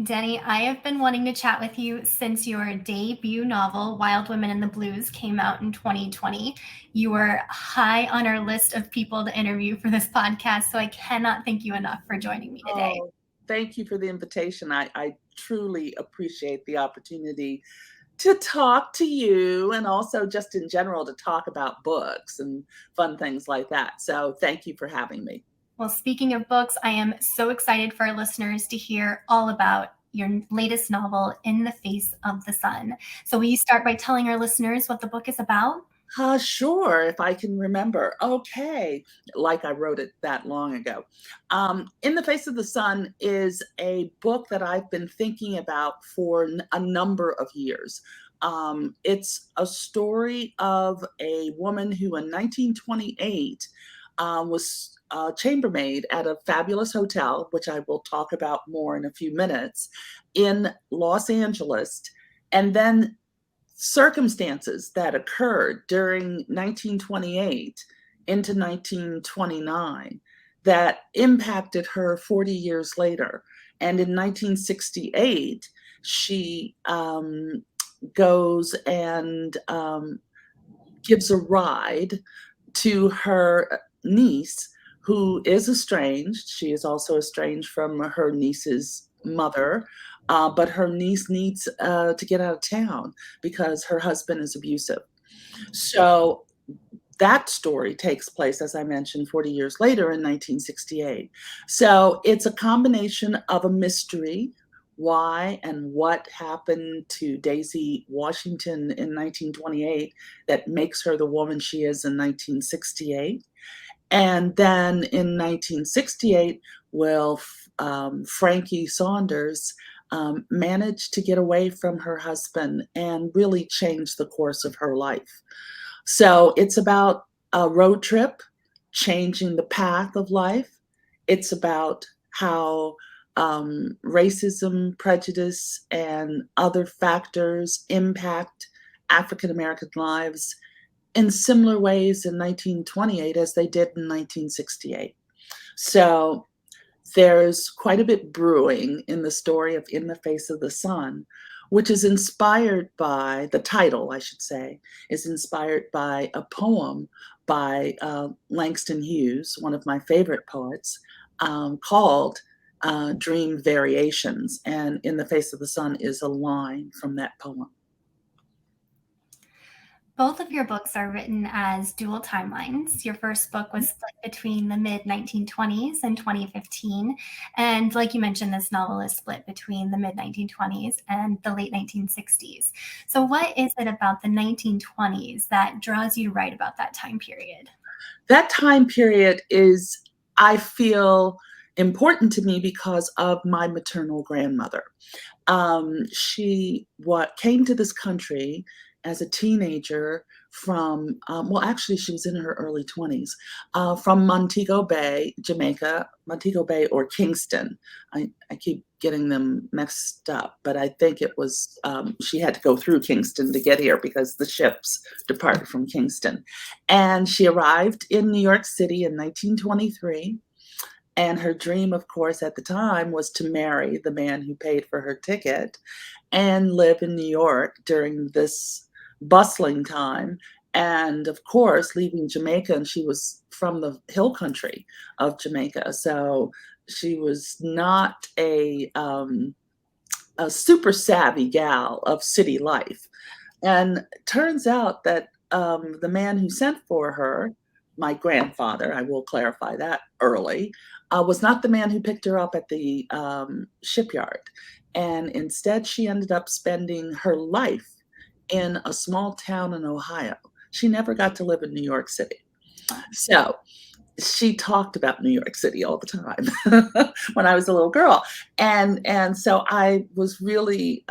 Denny, I have been wanting to chat with you since your debut novel, Wild Women in the Blues, came out in 2020. You were high on our list of people to interview for this podcast, so I cannot thank you enough for joining me today. Oh, thank you for the invitation. I truly appreciate the opportunity to talk to you and also just in general to talk about books and fun things like that. So thank you for having me. Well, speaking of books, I am so excited for our listeners to hear all about your latest novel, In the Face of the Sun. So, will you start by telling our listeners what the book is about? Sure, if I can remember. Okay, like I wrote it that long ago. In the Face of the Sun is a book that I've been thinking about for a number of years. It's a story of a woman who in 1928 was a chambermaid at a fabulous hotel, which I will talk about more in a few minutes, in Los Angeles. And then circumstances that occurred during 1928 into 1929 that impacted her 40 years later. And in 1968, she goes and gives a ride to her niece, who is estranged. She is also estranged from her niece's mother, but her niece needs to get out of town because her husband is abusive. So that story takes place, as I mentioned, 40 years later in 1968. So it's a combination of a mystery, why and what happened to Daisy Washington in 1928 that makes her the woman she is in 1968. And then in 1968, will Frankie Saunders managed to get away from her husband and really change the course of her life. So it's about a road trip, changing the path of life. It's about how racism, prejudice, and other factors impact African American lives in similar ways in 1928 as they did in 1968. So there's quite a bit brewing in the story of In the Face of the Sun, which is inspired by, the title, I should say, is inspired by a poem by Langston Hughes, one of my favorite poets, called Dream Variations. And In the Face of the Sun is a line from that poem. Both of your books are written as dual timelines. Your first book was split between the mid 1920s and 2015. And like you mentioned, this novel is split between the mid 1920s and the late 1960s. So, what is it about the 1920s that draws you to write about that time period? That time period is, I feel, important to me because of my maternal grandmother. She came to this country as a teenager from, well, actually, she was in her early 20s, from Montego Bay, Jamaica, Montego Bay or Kingston. I keep getting them mixed up, but I think it was, she had to go through Kingston to get here because the ships depart from Kingston. And she arrived in New York City in 1923. And her dream, of course, at the time was to marry the man who paid for her ticket and live in New York during this bustling time. And of course, leaving Jamaica, and she was from the hill country of Jamaica. So she was not a super savvy gal of city life. And turns out that the man who sent for her, my grandfather, I will clarify that early, was not the man who picked her up at the shipyard. And instead, she ended up spending her life in a small town in Ohio. She never got to live in New York City. So she talked about New York City all the time when I was a little girl. And so I was really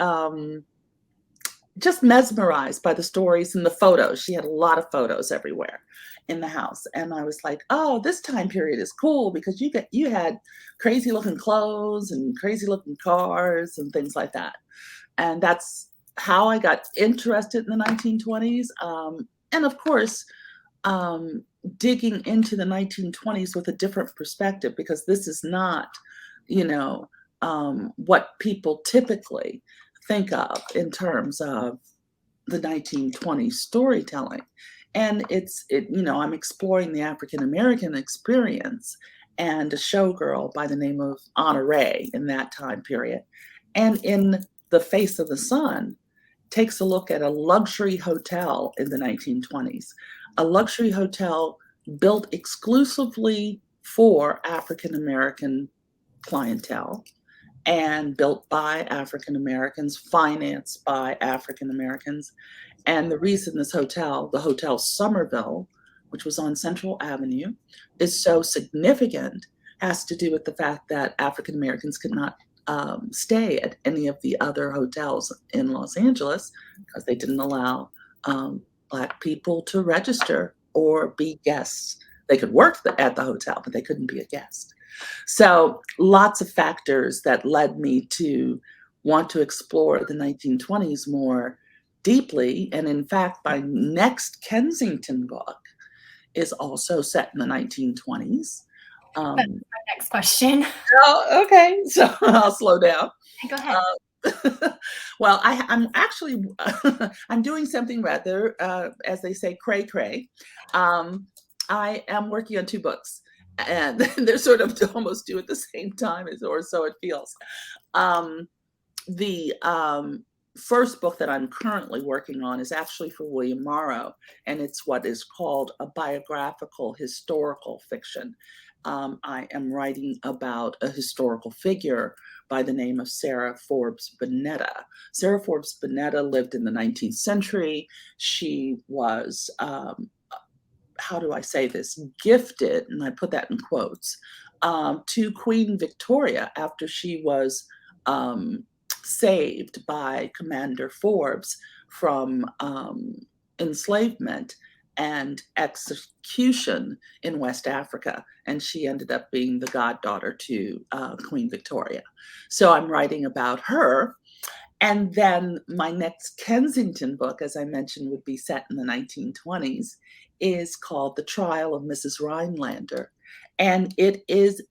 just mesmerized by the stories and the photos. She had a lot of photos everywhere in the house. And I was like, oh, this time period is cool because you had crazy looking clothes and crazy looking cars and things like that. And that's how I got interested in the 1920s. And of course, digging into the 1920s with a different perspective, because this is not, you know, what people typically think of in terms of the 1920s storytelling. And I'm exploring the African American experience and a showgirl by the name of Honor Ray in that time period. And in The Face of the Sun, takes a look at a luxury hotel in the 1920s, a luxury hotel built exclusively for African American clientele and built by African Americans, financed by African Americans. And the reason this hotel, the Hotel Somerville, which was on Central Avenue, is so significant has to do with the fact that African Americans could not stay at any of the other hotels in Los Angeles because they didn't allow Black people to register or be guests. They could work at the hotel, but they couldn't be a guest. So lots of factors that led me to want to explore the 1920s more deeply. And in fact, my next Kensington book is also set in the 1920s. That's my next question. Oh, okay. So I'll slow down. Go ahead. Well, I'm actually I'm doing something rather, as they say, cray cray. I am working on 2 books, and they're sort of almost due at the same time, or so it feels. The first book that I'm currently working on is actually for William Morrow, and it's what is called a biographical historical fiction. I am writing about a historical figure by the name of Sarah Forbes Bonetta. Sarah Forbes Bonetta lived in the 19th century. She was, how do I say this, gifted, and I put that in quotes, to Queen Victoria after she was saved by Commander Forbes from enslavement and execution in West Africa. And she ended up being the goddaughter to Queen Victoria. So I'm writing about her. And then my next Kensington book, as I mentioned, would be set in the 1920s, is called The Trial of Mrs Reinlander. And it is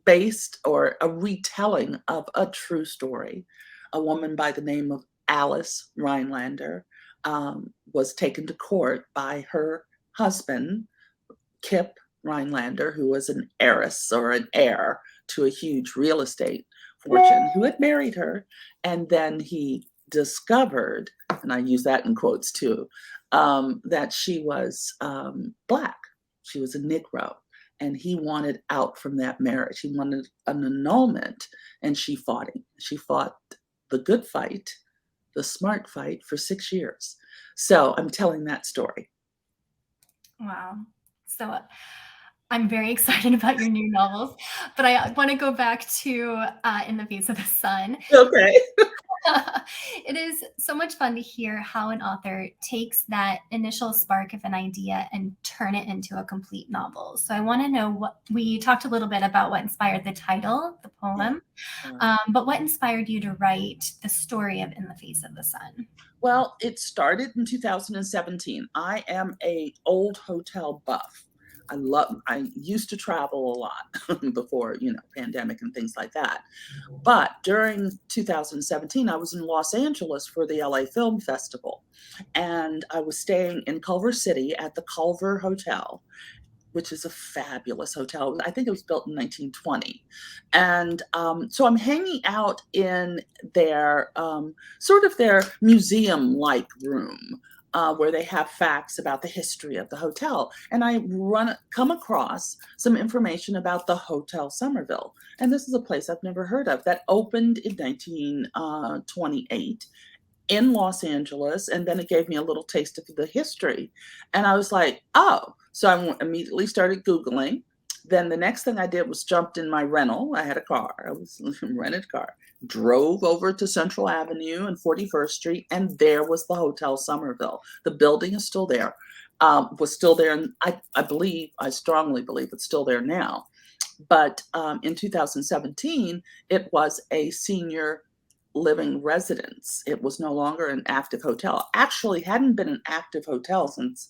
based or a retelling of a true story. A woman by the name of Alice Reinlander was taken to court by her husband, Kip Reinlander, who was an heiress or an heir to a huge real estate fortune, who had married her. And then he discovered, and I use that in quotes too, that she was Black. She was a Negro. And he wanted out from that marriage. He wanted an annulment, and she fought him. She fought the good fight, the smart fight, for 6 years. So I'm telling that story. Wow. So I'm very excited about your new novels, but I want to go back to In the Face of the Sun. Okay. It is so much fun to hear how an author takes that initial spark of an idea and turn it into a complete novel. So I want to know we talked a little bit about what inspired the title, the poem, but what inspired you to write the story of In the Face of the Sun? Well, it started in 2017. I am a old hotel buff. I used to travel a lot before, pandemic and things like that. But during 2017, I was in Los Angeles for the LA Film Festival. And I was staying in Culver City at the Culver Hotel, which is a fabulous hotel. I think it was built in 1920. And so I'm hanging out in their sort of their museum-like room, where they have facts about the history of the hotel. And I come across some information about the Hotel Somerville. And this is a place I've never heard of that opened in 1928 in Los Angeles. And then it gave me a little taste of the history. And I was like, oh, so I immediately started Googling. Then the next thing I did was jumped in my rental. I had a car. I was rented a car. Drove over to Central Avenue and 41st Street, and there was the Hotel Somerville. The building is still there. Was still there, and I strongly believe it's still there now. But in 2017, it was a senior living residence. It was no longer an active hotel. Actually, hadn't been an active hotel since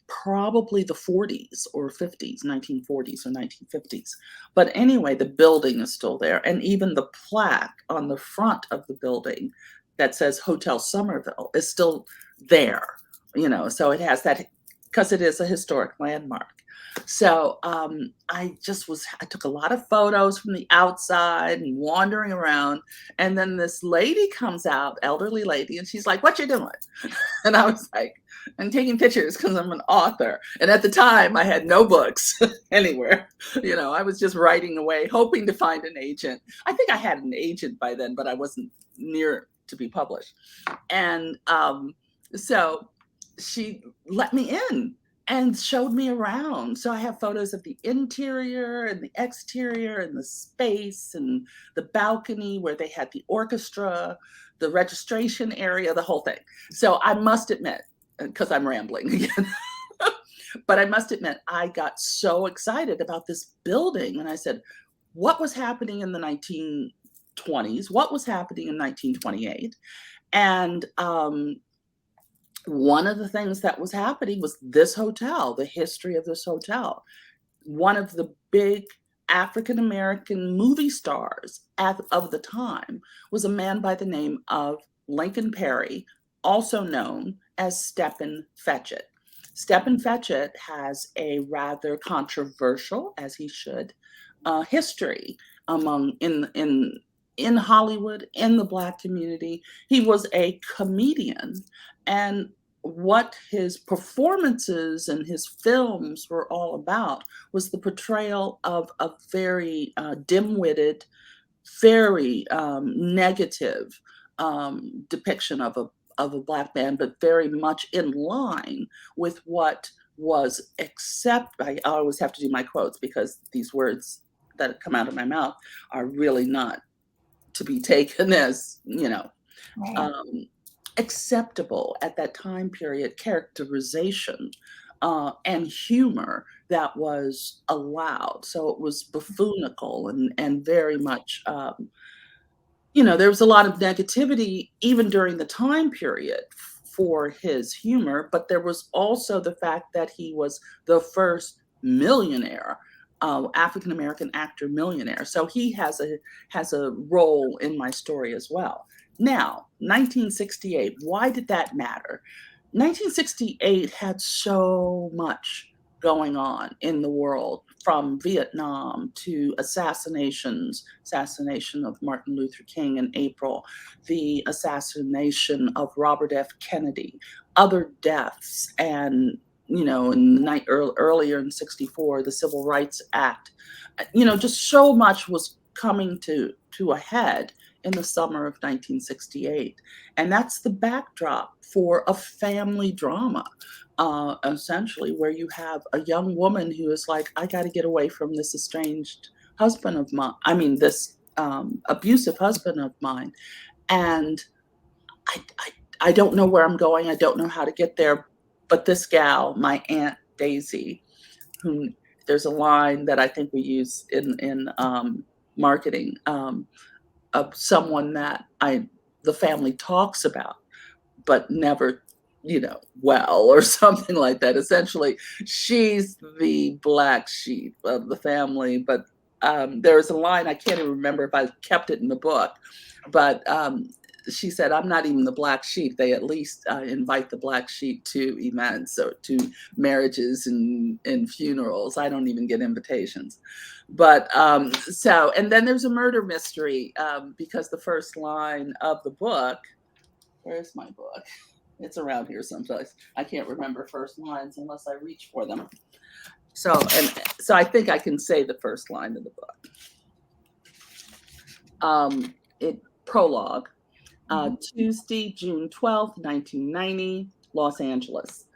probably the 40s or 50s, 1940s or 1950s. But anyway, the building is still there. And even the plaque on the front of the building that says Hotel Somerville is still there, so it has that, because it is a historic landmark. So I took a lot of photos from the outside and wandering around. And then this lady comes out, elderly lady, and she's like, "What you doing?" And I was like, "I'm taking pictures because I'm an author." And at the time, I had no books anywhere. I was just writing away, hoping to find an agent. I think I had an agent by then, but I wasn't near to be published. And so she let me in and showed me around. So I have photos of the interior and the exterior and the space and the balcony where they had the orchestra, the registration area, the whole thing. So I must admit, because I'm rambling again, but I must admit, I got so excited about this building. And I said, what was happening in the 1920s? What was happening in 1928? And one of the things that was happening was this hotel, the history of this hotel. One of the big African-American movie stars of the time was a man by the name of Lincoln Perry, also known as Stephen Fetchit. Stephen Fetchit has a rather controversial, as he should, history in Hollywood, in the Black community. He was a comedian, and what his performances and his films were all about was the portrayal of a very dim-witted, very negative depiction of a Black man, but very much in line with what was I always have to do my quotes because these words that come out of my mouth are really not to be taken as, Right. acceptable at that time period characterization and humor that was allowed. So it was buffoonical and very much, there was a lot of negativity even during the time period for his humor, but there was also the fact that he was the first millionaire, African American actor millionaire. So he has a role in my story as well. Now, 1968, why did that matter? 1968 had so much going on in the world, from Vietnam to assassination of Martin Luther King in April, the assassination of Robert F. Kennedy, other deaths, and earlier in 64, the Civil Rights Act. Just so much was coming to a head in the summer of 1968. And that's the backdrop for a family drama, essentially, where you have a young woman who is like, I got to get away from this estranged husband of mine. I mean, this abusive husband of mine. And I don't know where I'm going. I don't know how to get there. But this gal, my Aunt Daisy, who there's a line that I think we use in marketing, of someone that the family talks about, but never, well, or something like that. Essentially, she's the black sheep of the family. But there's a line, I can't even remember if I kept it in the book, but she said, I'm not even the black sheep. They at least invite the black sheep to events or to marriages and funerals. I don't even get invitations. But and then there's a murder mystery because the first line of the book, where's my book? It's around here someplace. I can't remember first lines unless I reach for them. So I think I can say the first line of the book. Prologue. Tuesday, June 12th, 1990, Los Angeles.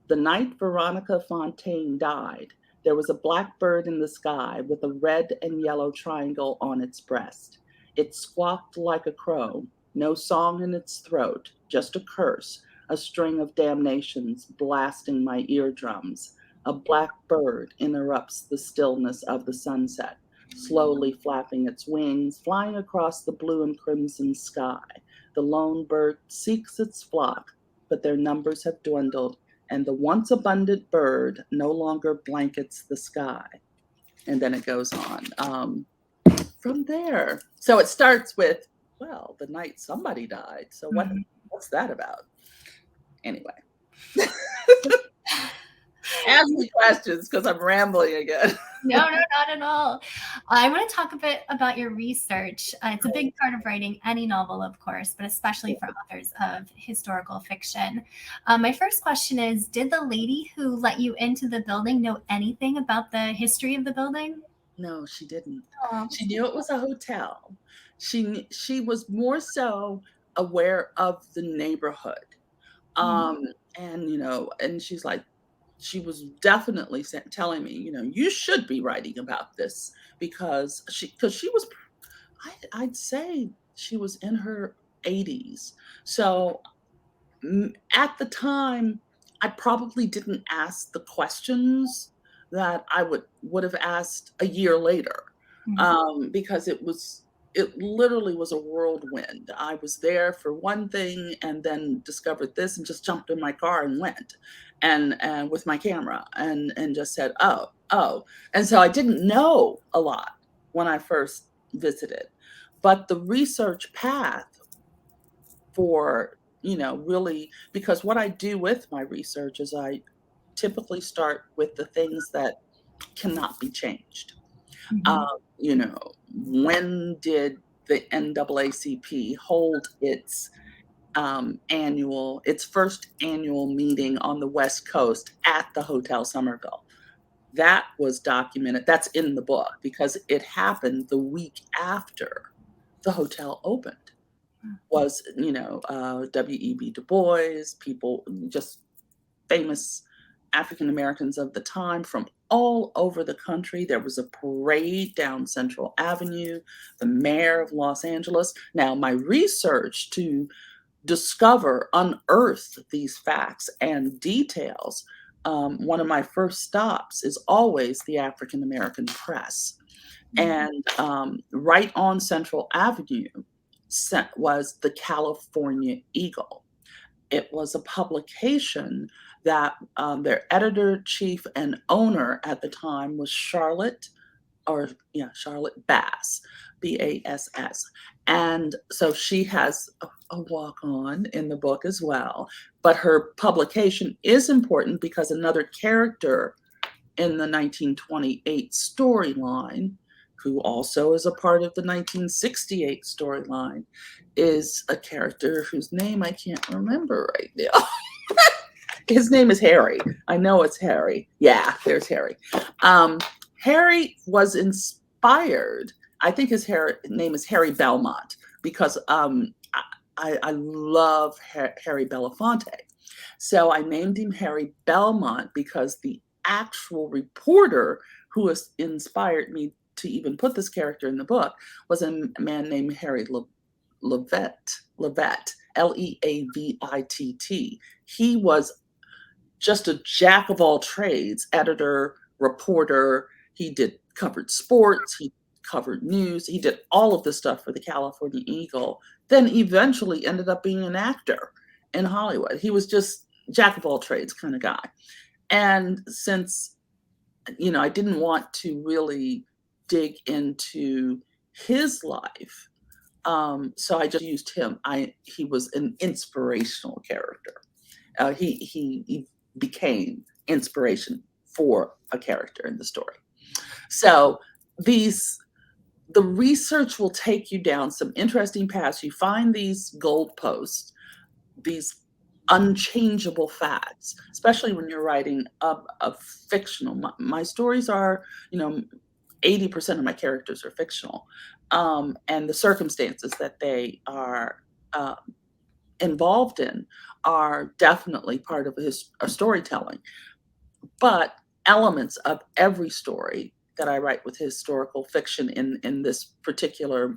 The night Veronica Fontaine died, there was a black bird in the sky with a red and yellow triangle on its breast. It squawked like a crow, no song in its throat, just a curse, a string of damnations blasting my eardrums. A black bird interrupts the stillness of the sunset, slowly flapping its wings, flying across the blue and crimson sky. The lone bird seeks its flock, but their numbers have dwindled and the once abundant bird no longer blankets the sky. And then it goes on from there. So it starts with, well, the night somebody died. So what's that about? Anyway. Ask me questions because I'm rambling again. No, not at all. I want to talk a bit about your research. It's a big part of writing any novel, of course, but especially for authors of historical fiction. My first question is, did the lady who let you into the building know anything about the history of the building? No, she didn't. Oh. She knew it was a hotel. She was more so aware of the neighborhood. Um, and and she's like, she was definitely telling me, you should be writing about this because she was, I'd say she was in her 80s. So at the time, I probably didn't ask the questions that I would have asked a year later, because it literally was a whirlwind. I was there for one thing and then discovered this and just jumped in my car and went, and with my camera and just said, oh, and so I didn't know a lot when I first visited, but the research path for really, because what I do with my research is I typically start with the things that cannot be changed. Mhm. Um, when did the NAACP hold its first annual meeting on the West Coast at the Hotel Somerville? That was documented. That's in the book because it happened the week after the hotel opened. Was W.E.B. Du Bois, people, just famous African Americans of the time from all over the country. There was a parade down Central Avenue, the mayor of Los Angeles. Now, my research to unearth these facts and details, one of my first stops is always the African American press. And right on Central Avenue was the California Eagle. It was a publication that their editor, chief, and owner at the time was Charlotte Bass, Bass. And so she has a walk on in the book as well. But her publication is important because another character in the 1928 storyline, who also is a part of the 1968 storyline, is a character whose name I can't remember right now. His name is Harry. I know it's Harry. Yeah, there's Harry. Harry was inspired. I think his name is Harry Belmont because I love Harry Belafonte. So I named him Harry Belmont because the actual reporter who has inspired me to even put this character in the book was a man named Harry Levitt, Leavitt. He was just a jack of all trades, editor, reporter. He covered sports, he covered news, he did all of this stuff for the California Eagle, then eventually ended up being an actor in Hollywood. He was just jack of all trades kind of guy. And since, I didn't want to really dig into his life, so I just used him. He was an inspirational character. He became inspiration for a character in the story. So the research will take you down some interesting paths. You find these goalposts, these unchangeable facts, especially when you're writing a fictional. My stories are, 80% of my characters are fictional, and the circumstances that they are involved in are definitely part of a storytelling. But elements of every story that I write with historical fiction in this particular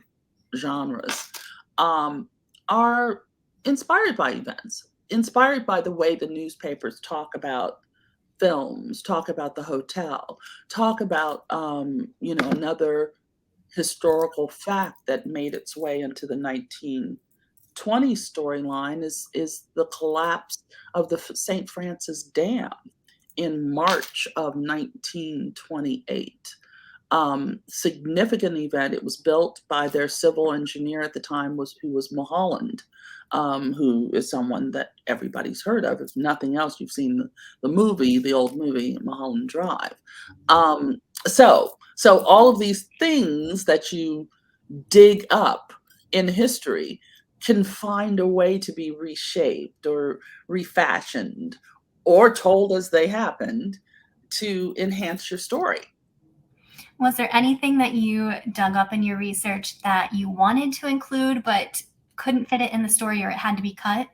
genres are inspired by events, inspired by the way the newspapers talk about films, talk about the hotel, talk about another historical fact that made its way into the 1930s 1920s storyline is the collapse of the St. Francis Dam in March of 1928. Significant event. It was built by their civil engineer at the time, who was Mulholland, who is someone that everybody's heard of. If nothing else, you've seen the old movie Mulholland Drive. So all of these things that you dig up in history can find a way to be reshaped or refashioned or told as they happened to enhance your story. Was there anything that you dug up in your research that you wanted to include but couldn't fit it in the story, or it had to be cut?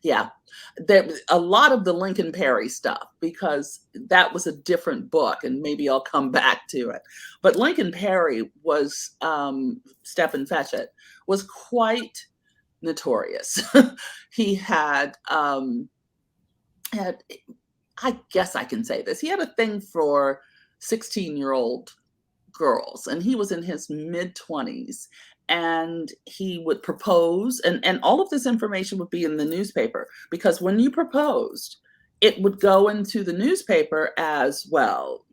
Yeah, there a lot of the Lincoln Perry stuff, because that was a different book, and maybe I'll come back to it. But Lincoln Perry was Stephen Fetchit was quite notorious. He had I guess I can say this. He had a thing for 16-year-old girls, and he was in his mid-20s, and he would propose, and all of this information would be in the newspaper, because when you proposed, it would go into the newspaper as, well,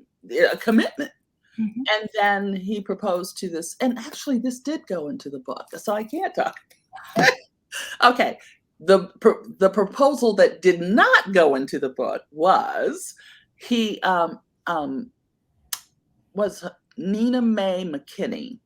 a commitment. And then he proposed to this, and actually this did go into the book, so I can't talk. Okay, the proposal that did not go into the book was was Nina Mae McKinney,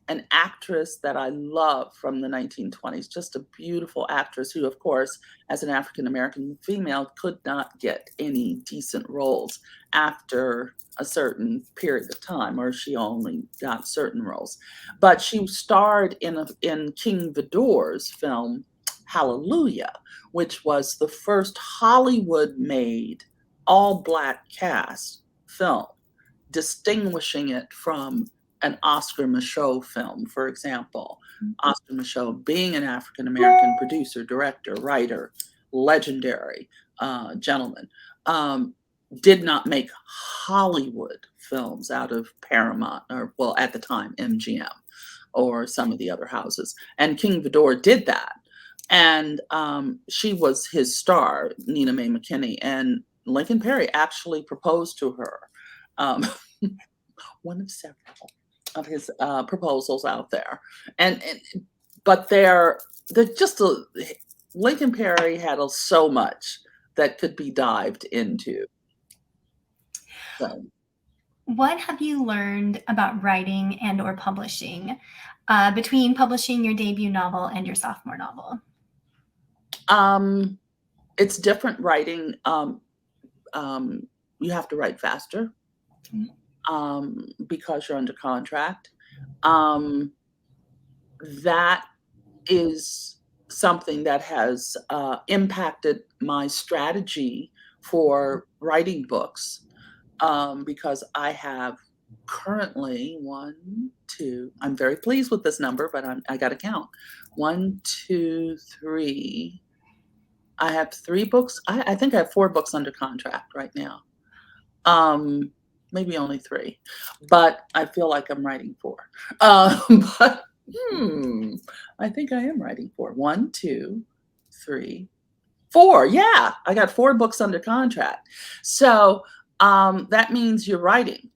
an actress that I love from the 1920s, just a beautiful actress who, of course, as an African American female, could not get any decent roles after a certain period of time, or she only got certain roles. But she starred in King Vidor's film Hallelujah, which was the first Hollywood-made all-Black cast film, distinguishing it from an Oscar Micheaux film, for example. Oscar Micheaux, being an African American producer, director, writer, legendary gentleman, did not make Hollywood films out of Paramount, or, well, at the time, MGM, or some of the other houses. And King Vidor did that. And she was his star, Nina Mae McKinney, and Lincoln Perry actually proposed to her. One of several of his proposals out there, but they're just Lincoln Perry had so much that could be dived into. So, What have you learned about writing and or publishing between publishing your debut novel and your sophomore novel? It's different writing. You have to write faster. Because you're under contract. That is something that has impacted my strategy for writing books, because I have currently I'm very pleased with this number, but I got to count. 1, 2, 3. I have 3 books. I think I have 4 books under contract right now. Maybe only 3, but I feel like I'm writing 4. But I think I am writing 4. 1, 2, 3, 4. Yeah, I got 4 books under contract. So that means you're writing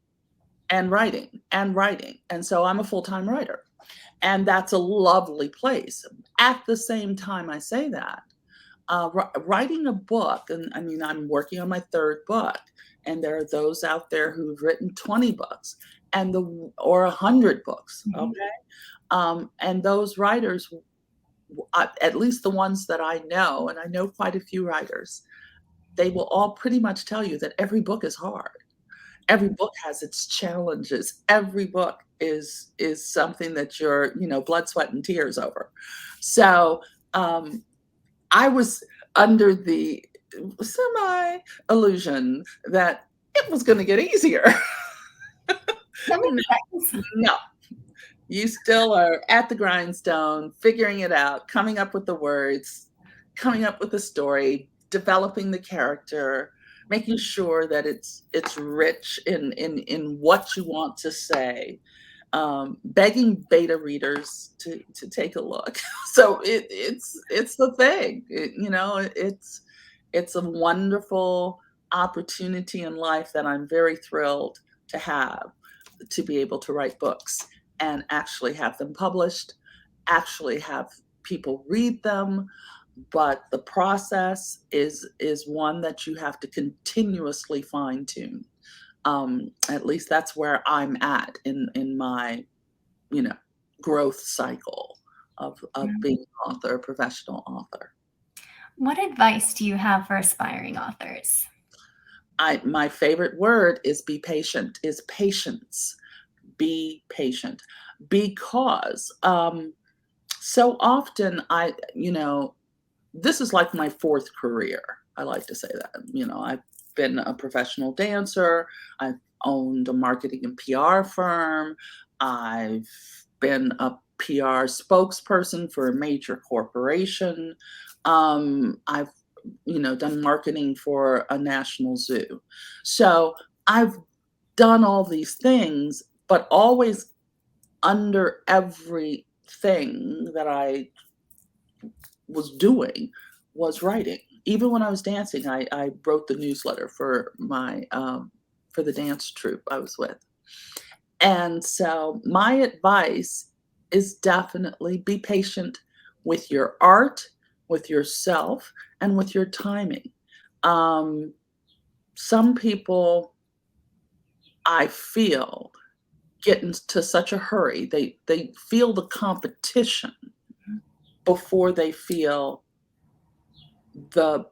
and writing and writing. And so I'm a full-time writer. And that's a lovely place. At the same time I say that, writing a book, and I mean, I'm working on my 3rd book, and there are those out there who've written 20 books or 100 books. Okay. And those writers, at least the ones that I know, and I know quite a few writers, they will all pretty much tell you that every book is hard. Every book has its challenges. Every book is something that you're, blood, sweat, and tears over. So I was under the semi-illusion that it was going to get easier. No, you still are at the grindstone, figuring it out, coming up with the words, coming up with the story, developing the character, making sure that it's rich in what you want to say. begging beta readers to take a look. So it's the thing. It's a wonderful opportunity in life that I'm very thrilled to have, to be able to write books and actually have them published, actually have people read them. But the process is one that you have to continuously fine tune. At least that's where I'm at in my, growth cycle of being an author, a professional author. What advice do you have for aspiring authors? My favorite word is be patient, is patience. Be patient, because so often this is like my fourth career. I like to say that. I've been a professional dancer. I've owned a marketing and PR firm. I've been a PR spokesperson for a major corporation. I've done marketing for a national zoo. So I've done all these things, but always under everything that I was doing was writing. Even when I was dancing, I wrote the newsletter for for the dance troupe I was with. And so my advice is definitely be patient with your art, with yourself, and with your timing. Some people, I feel, get into such a hurry. They feel the competition before they feel the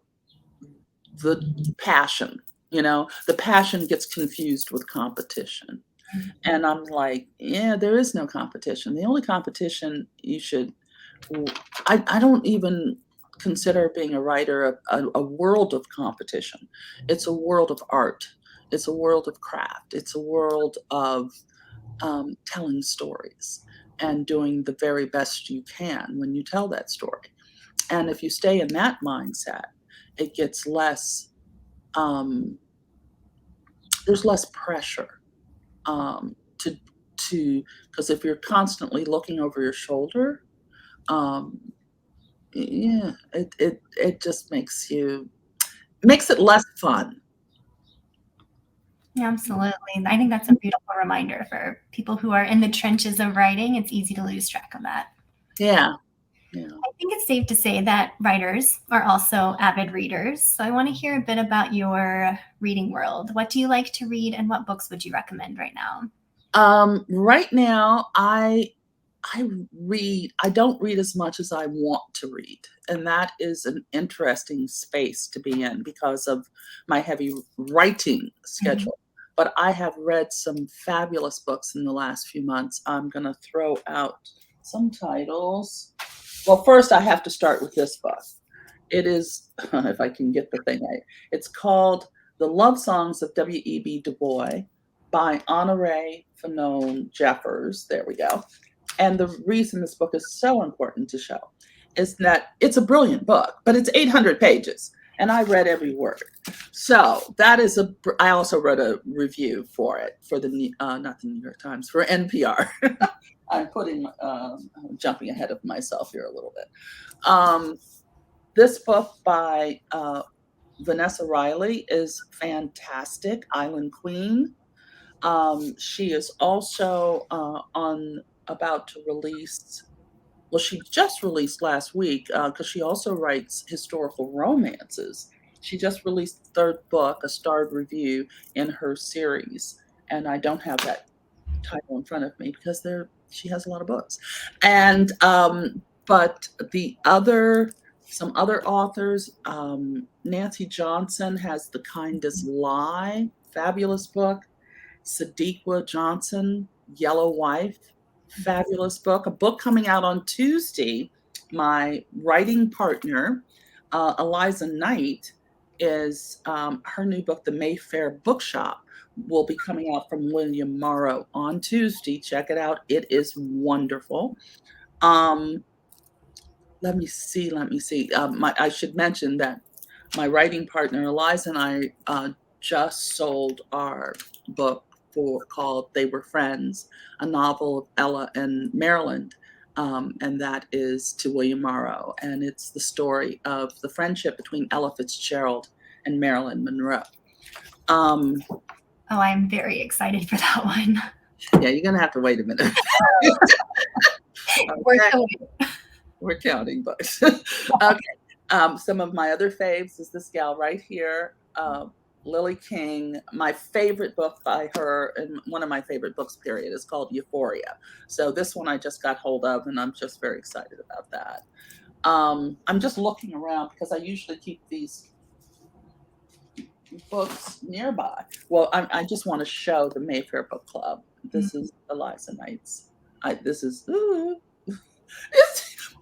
passion. The passion gets confused with competition. And I'm like, yeah, there is no competition. The only competition I don't even consider being a writer a world of competition. It's a world of art. It's a world of craft. It's a world of telling stories and doing the very best you can when you tell that story. And if you stay in that mindset, it gets less, there's less pressure because if you're constantly looking over your shoulder, um, yeah, it just makes it less fun. Yeah, absolutely. I think that's a beautiful reminder for people who are in the trenches of writing. It's easy to lose track of that. Yeah. I think it's safe to say that writers are also avid readers. So I want to hear a bit about your reading world. What do you like to read, and what books would you recommend right now? Right now, I don't read as much as I want to read. And that is an interesting space to be in because of my heavy writing schedule. But I have read some fabulous books in the last few months. I'm going to throw out some titles. Well, first I have to start with this book. It is, if I can get the thing right, it's called The Love Songs of W.E.B. Du Bois by Honore Fanone Jeffers. There we go. And the reason this book is so important to show is that it's a brilliant book, but it's 800 pages, and I read every word. So that is I also wrote a review for it, for not the New York Times, for NPR. I'm jumping ahead of myself here a little bit. This book by Vanessa Riley is fantastic, Island Queen. She is also about to release, well, she just released last week because she also writes historical romances. She just released the third book, a starred review in her series. And I don't have that title in front of me because she has a lot of books. And but some other authors, Nancy Johnson has The Kindest Lie, fabulous book. Sadiqa Johnson, Yellow Wife, fabulous book. A book coming out on Tuesday. My writing partner, Eliza Knight, is her new book, The Mayfair Bookshop, will be coming out from William Morrow on Tuesday. Check it out. It is wonderful. Let me see. I should mention that my writing partner, Eliza, and I just sold our book called They Were Friends, a novel of Ella and Maryland. And that is to William Morrow. And it's the story of the friendship between Ella Fitzgerald and Marilyn Monroe. Oh, I'm very excited for that one. Yeah, you're going to have to wait a minute. We're counting books. Okay. Some of my other faves is this gal right here, Lily King. My favorite book by her, and one of my favorite books, period, is called Euphoria. So this one I just got hold of, and I'm just very excited about that. I'm just looking around because I usually keep these books nearby. Well, I just want to show the Mayfair Book Club. This is Eliza Knight's. This is.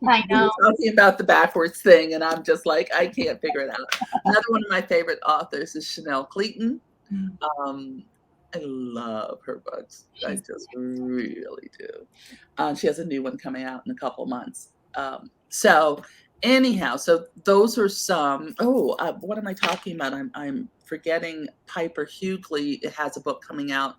I know. We were talking about the backwards thing, and I'm just like, I can't figure it out. Another one of my favorite authors is Chanel Cleaton. I love her books. I just really do. She has a new one coming out in a couple months. So anyhow, so those are some. What am I talking about? I'm forgetting Piper Hughley. It has a book coming out.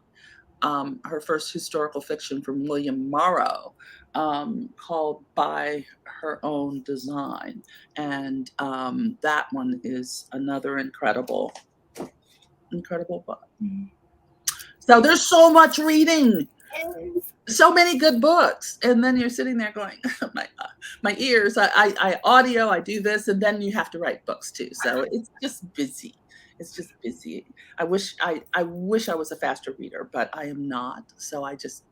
Her first historical fiction from William Morrow, called By Her Own Design. And that one is another incredible book. So there's so much reading, so many good books. And then you're sitting there going, my ears, I audio, I do this, and then you have to write books too. So it's just busy. It's just busy. I wish I was a faster reader, but I am not. So I just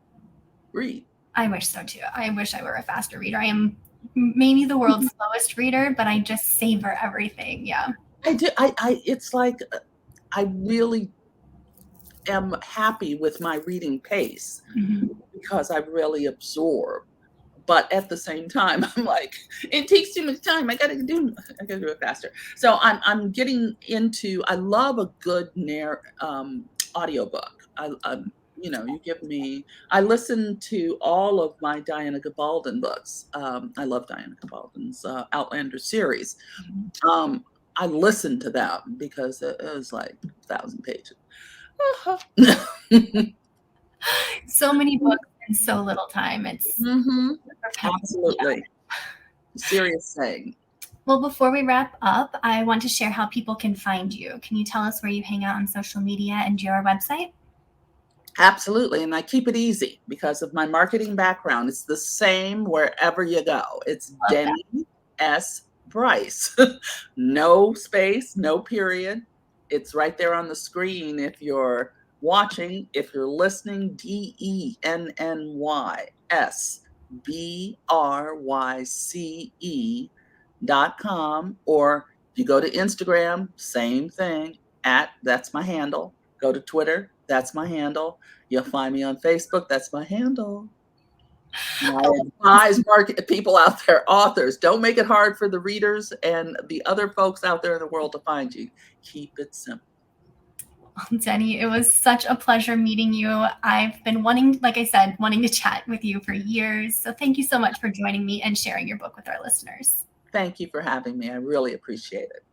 read. I wish so too. I wish I were a faster reader. I am maybe the world's slowest reader, but I just savor everything. Yeah. I do. It's like I really am happy with my reading pace because I really absorb. But at the same time, I'm like, it takes too much time. I gotta do it faster. So I'm getting into. I love a good audiobook. You give me. I listen to all of my Diana Gabaldon books. I love Diana Gabaldon's Outlander series. I listen to them because it was like 1,000 pages. So many books in so little time. It's absolutely serious thing. Well, before we wrap up, I want to share how people can find you. Can you tell us where you hang out on social media and your website? Absolutely. And I keep it easy because of my marketing background. It's the same wherever you go. It's Denny S. Bryce. No space, no period. It's right there on the screen if you're watching. If you're listening, DENNYSBRYCE.com, or you go to Instagram, same thing, that's my handle. Go to Twitter, that's my handle. You'll find me on Facebook, that's my handle. I advise people out there, authors, don't make it hard for the readers and the other folks out there in the world to find you. Keep it simple. Denny, it was such a pleasure meeting you. I've been wanting to chat with you for years. So thank you so much for joining me and sharing your book with our listeners. Thank you for having me. I really appreciate it.